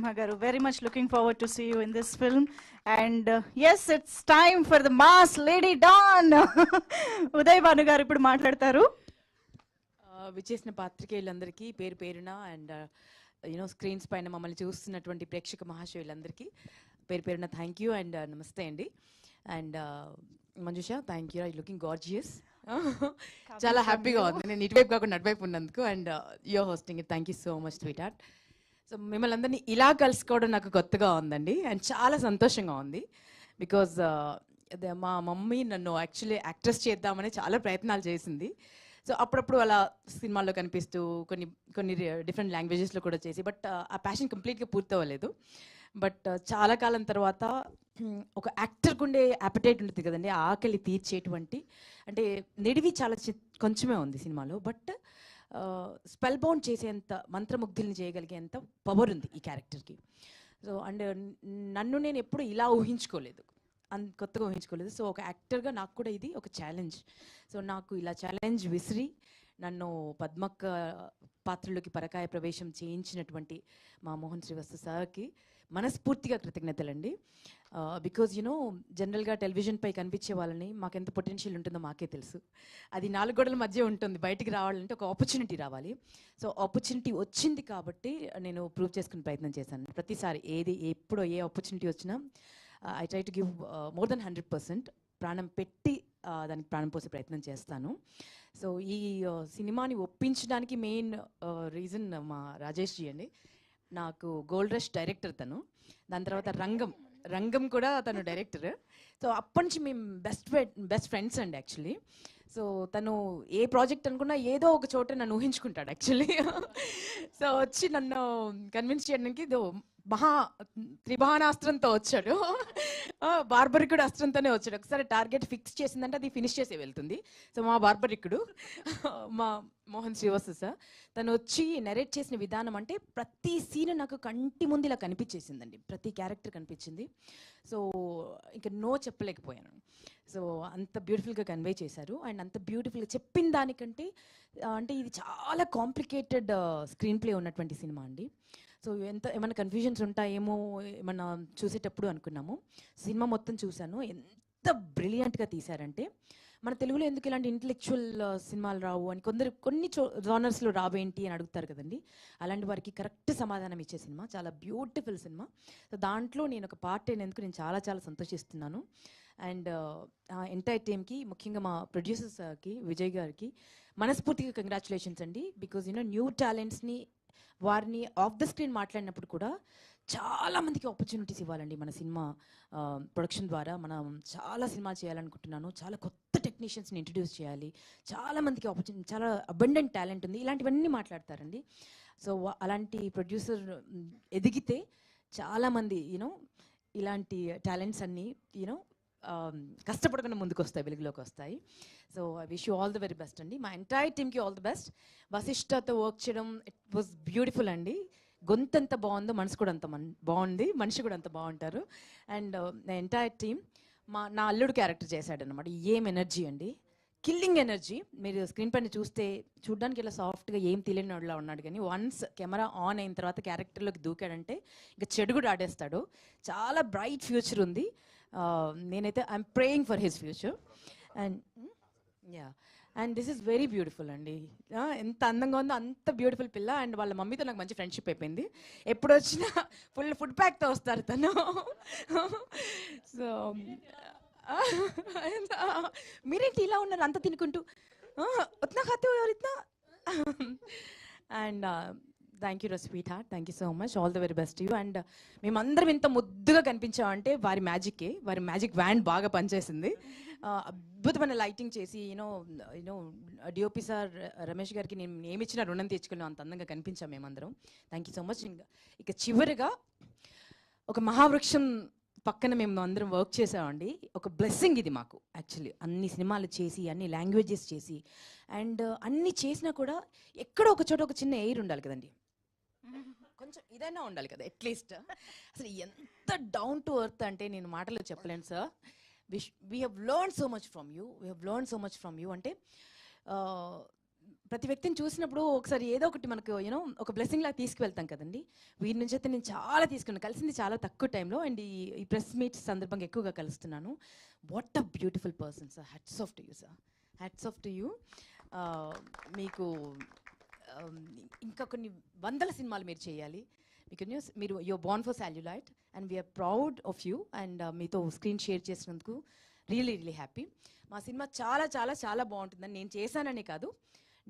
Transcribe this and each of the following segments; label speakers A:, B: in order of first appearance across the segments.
A: Magaru, very much looking forward to see you in this film. And yes, it's time for the mass lady Dawn. Uday Bhanu గారు ఇప్పుడు మాట్లాడతారు.
B: విచ్చేసిన పాత్రికేయులందరికీ పేరు పేరున and you know screens పైన మమ్మల్ని చూస్తున్నటువంటి ప్రేక్షక మహాశయులందరికీ పేరు పేరున థ్యాంక్ యూ అండ్ నమస్తే అండి. And Manjusha, thank you, I looking gorgeous. చాలా హ్యాపీగా ఉంది నేను ఇటువైపు కాకుండా అటువైపు ఉన్నందుకు. And you're hosting it, thank you so much sweetheart. సో మిమ్మల్ని అందరినీ ఇలా కలుసుకోవడం నాకు కొత్తగా ఉందండి అండ్ చాలా సంతోషంగా ఉంది. బికాజ్ మా మమ్మీ నన్ను యాక్చువల్లీ యాక్ట్రెస్ చేద్దామని చాలా ప్రయత్నాలు చేసింది. సో అప్పుడప్పుడు అలా సినిమాల్లో కనిపిస్తూ కొన్ని కొన్ని డిఫరెంట్ లాంగ్వేజెస్లో కూడా చేసి, బట్ ఆ ప్యాషన్ కంప్లీట్గా పూర్తవ్వలేదు. బట్ చాలా కాలం తర్వాత ఒక యాక్టర్కి ఉండే యాపటైట్ ఉంటుంది కదండి, ఆకలి తీర్చేటువంటి, అంటే నిడివి చాలా కొంచెమే ఉంది సినిమాలో, బట్ స్పెల్ బౌండ్ చేసేంత, మంత్రముగ్ధుల్ని చేయగలిగేంత పవర్ ఉంది ఈ క్యారెక్టర్కి. సో అండ్ నన్ను నేను ఎప్పుడు ఇలా ఊహించుకోలేదు, కొత్తగా ఊహించుకోలేదు. సో ఒక యాక్టర్గా నాకు కూడా ఇది ఒక ఛాలెంజ్. సో నాకు ఇలా ఛాలెంజ్ విసిరి నన్ను పద్మక్క పాత్రలోకి పరకాయ ప్రవేశం చేయించినటువంటి మా మోహన్ శ్రీవాస్తు సార్కి మనస్ఫూర్తిగా కృతజ్ఞతలండి. బికాజ్ యూనో జనరల్గా టెలివిజన్పై కనిపించే వాళ్ళని మాకు ఎంత పొటెన్షియల్ ఉంటుందో మాకే తెలుసు. అది 4 గోడల మధ్య ఉంటుంది, బయటికి రావాలంటే ఒక ఆపర్చునిటీ రావాలి. సో ఆపర్చునిటీ వచ్చింది కాబట్టి నేను ప్రూవ్ చేసుకునే ప్రయత్నం చేశాను. ప్రతిసారి ఎప్పుడో ఏ ఆపర్చునిటీ వచ్చినా I try to give more than 100%, ప్రాణం పెట్టి దానికి ప్రాణం పోసే ప్రయత్నం చేస్తాను. సో ఈ సినిమాని ఒప్పించడానికి మెయిన్ రీజన్ మా రాజేష్ జీ అండి. నాకు గోల్డ్ రష్ డైరెక్టర్ తను, దాని తర్వాత రంగం కూడా తను డైరెక్టర్. సో అప్పటి నుంచి మేము బెస్ట్ ఫ్రెండ్స్ అండి యాక్చువల్లీ. సో తను ఏ ప్రాజెక్ట్ అనుకున్నా ఏదో ఒక చోట నన్ను ఊహించుకుంటాడు యాక్చువల్లీ. సో వచ్చి నన్ను కన్విన్స్ చేయడానికి త్రిబాణాస్త్రంతో వచ్చాడు, బార్బరికుడు అస్త్రంతోనే వచ్చాడు. ఒకసారి టార్గెట్ ఫిక్స్ చేసిందంటే అది ఫినిష్ చేసే వెళ్తుంది. సో మా బార్బరికుడు మా మోహన్ శ్రీవాస్తు సార్, తను వచ్చి నెరేట్ చేసిన విధానం అంటే ప్రతి సీన్ నాకు కంటి ముందు ఇలా కనిపించేసిందండి, ప్రతి క్యారెక్టర్ కనిపించింది. సో ఇంకా నో చెప్పలేకపోయాను. సో అంత బ్యూటిఫుల్గా కన్వే చేశారు. అండ్ అంత బ్యూటిఫుల్గా చెప్పిన దానికంటే అంటే ఇది చాలా కాంప్లికేటెడ్ స్క్రీన్ ప్లే ఉన్నటువంటి సినిమా అండి. సో ఏమైనా కన్ఫ్యూజన్స్ ఉంటాయేమో ఏమన్నా చూసేటప్పుడు అనుకున్నాము. సినిమా మొత్తం చూశాను, ఎంత బ్రిలియంట్గా తీశారంటే, మన తెలుగులో ఎందుకు ఇలాంటి ఇంటలెక్చువల్ సినిమాలు రావు అని కొన్ని జానర్స్లో రావేంటి అని అడుగుతారు కదండి. అలాంటి వారికి కరెక్ట్ సమాధానం ఇచ్చే సినిమా, చాలా బ్యూటిఫుల్ సినిమా. సో దాంట్లో నేను ఒక పార్ట్ అయినందుకు నేను చాలా చాలా సంతోషిస్తున్నాను. అండ్ ఎంటైర్ టీమ్కి, ముఖ్యంగా మా ప్రొడ్యూసర్స్కి, విజయ్ గారికి మనస్ఫూర్తిగా కంగ్రాచులేషన్స్ అండి. బికాజ్ యూనో న్యూ టాలెంట్స్ని, వారిని ఆఫ్ ద స్క్రీన్ మాట్లాడినప్పుడు కూడా చాలామందికి ఆపర్చునిటీస్ ఇవ్వాలండి. మన సినిమా ప్రొడక్షన్ ద్వారా మనం చాలా సినిమాలు చేయాలనుకుంటున్నాను. చాలా కొత్త టెక్నీషియన్స్ని ఇంట్రడ్యూస్ చేయాలి, చాలామందికి ఆపర్చునిటీ, చాలా అబండెంట్ టాలెంట్ ఉంది, ఇలాంటివన్నీ మాట్లాడతారండి. సో అలాంటి ప్రొడ్యూసర్ ఎదిగితే చాలామంది యూనో ఇలాంటి టాలెంట్స్ అన్నీ యూనో కష్టపడకుండా ముందుకు వస్తాయి, వెలుగులోకి వస్తాయి. So I wish you all the very best అండి. మా ఎంటైర్ టీమ్కి ఆల్ ద బెస్ట్. వశిష్ఠతో వర్క్ చేయడం ఇట్ వాజ్ బ్యూటిఫుల్ అండి. గొంతు ఎంత బాగుందో మనసు కూడా అంత బాగుంది, మనిషి కూడా అంత బాగుంటారు. అండ్ ఎంటైర్ టీమ్, నా అల్లుడు క్యారెక్టర్ చేశాడనమాట. ఏం ఎనర్జీ అండి, కిల్లింగ్ ఎనర్జీ. మీరు స్క్రీన్ పైన చూడడానికి ఇలా సాఫ్ట్గా ఏం తెలియని వాడిలా ఉన్నాడు, కానీ వన్స్ కెమెరా ఆన్ అయిన తర్వాత క్యారెక్టర్లోకి దూకాడంటే ఇంకా చెడు కూడా ఆడేస్తాడు. చాలా బ్రైట్ ఫ్యూచర్ ఉంది. నేనైతే I'm praying for his future. And this is very beautiful అండి. ఎంత అందంగా ఉందో అంత బ్యూటిఫుల్ పిల్ల. అండ్ వాళ్ళ మమ్మీతో నాకు మంచి ఫ్రెండ్షిప్ అయిపోయింది. ఎప్పుడు వచ్చినా ఫుల్ ఫుడ్ ప్యాక్తో వస్తారు తను. సో మీరేంటి ఇలా ఉన్నారు అంత తినుకుంటూ, ఉత్నా ఖాతే ఎవరు ఇత్నా. And thank you sweetheart, thank you so much, all the very best you. అండ్ మేమందరం ఇంత ముద్దుగా కనిపించామంటే వారి మ్యాజిక్ వ్యాన్ బాగా పనిచేసింది. అద్భుతమైన లైటింగ్ చేసి యూనో డిఓపి సార్ రమేష్ గారికి నేను ఏమిచ్చినా రుణం తీర్చుకున్నాం, అంత అందంగా కనిపించాం మేమందరం. Thank you so much. ఇక చివరిగా ఒక మహావృక్షం పక్కన మేము అందరం వర్క్ చేసామండి. ఒక బ్లెస్సింగ్ ఇది మాకు యాక్చువల్లీ. అన్ని సినిమాలు చేసి, అన్ని లాంగ్వేజెస్ చేసి, అండ్ అన్ని చేసినా కూడా ఎక్కడో ఒక చోట ఒక చిన్న ఎయిర్ ఉండాలి కదండి, కొంచెం ఇదైనా ఉండాలి కదా అట్లీస్ట్. అసలు ఎంత డౌన్ టు ఎర్త్ అంటే నేను మాటలో చెప్పలేను sir. We have learn so much from you, అంటే ప్రతి వ్యక్తిని చూసినప్పుడు ఒకసారి ఏదో ఒకటి మనకు యూనో ఒక బ్లెస్సింగ్ లాగా తీసుకువెళ్తాం కదండి. వీరి నుంచి అయితే నేను చాలా తీసుకున్నాను, కలిసింది చాలా తక్కువ టైంలో, అండ్ ఈ ప్రెస్ మీట్స్ సందర్భంగా ఎక్కువగా కలుస్తున్నాను. What a beautiful person sir, hats off to you sir, hats off to you. మీకు ఇంకా కొన్ని వందల సినిమాలు మీరు చేయాలి. మీకు మీరు your born for celluloid and we are proud of you. And మీతో స్క్రీన్ షేర్ చేసినందుకు రియలీ రియలీ హ్యాపీ. మా సినిమా చాలా చాలా చాలా బాగుంటుందని నేను చేశాననే కాదు,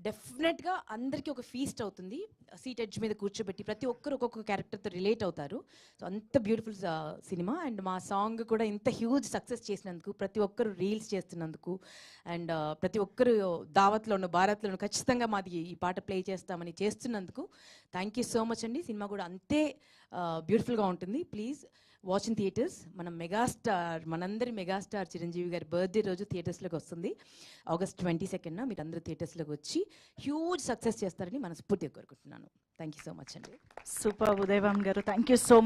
B: డెఫినెట్గా అందరికీ ఒక ఫీస్ట్ అవుతుంది. సీట్ ఎడ్జ్ మీద కూర్చోబెట్టి ప్రతి ఒక్కరు ఒక్కొక్క క్యారెక్టర్తో రిలేట్ అవుతారు. సో అంత బ్యూటిఫుల్ సినిమా. అండ్ మా సాంగ్ కూడా ఇంత హ్యూజ్ సక్సెస్ చేసినందుకు, ప్రతి ఒక్కరు రీల్స్ చేస్తున్నందుకు, అండ్ ప్రతి ఒక్కరు దావత్లోను భారత్లోను ఖచ్చితంగా మాది ఈ పాట ప్లే చేస్తామని చేస్తున్నందుకు థ్యాంక్ యూ సో మచ్ అండి. సినిమా కూడా అంతే బ్యూటిఫుల్గా ఉంటుంది. Please watch in theatres. మనం మెగాస్టార్, మనందరి మెగాస్టార్ చిరంజీవి గారి బర్త్డే రోజు థియేటర్స్లోకి వస్తుంది August 22nd. మీరు అందరూ థియేటర్స్లోకి వచ్చి హ్యూజ్ సక్సెస్ చేస్తారని మనస్ఫూర్తిగా కోరుకుంటున్నాను. థ్యాంక్ యూ సో మచ్ అండి.
A: సూపర్ ఉదయ్ భాను గారు, థ్యాంక్ యూ సో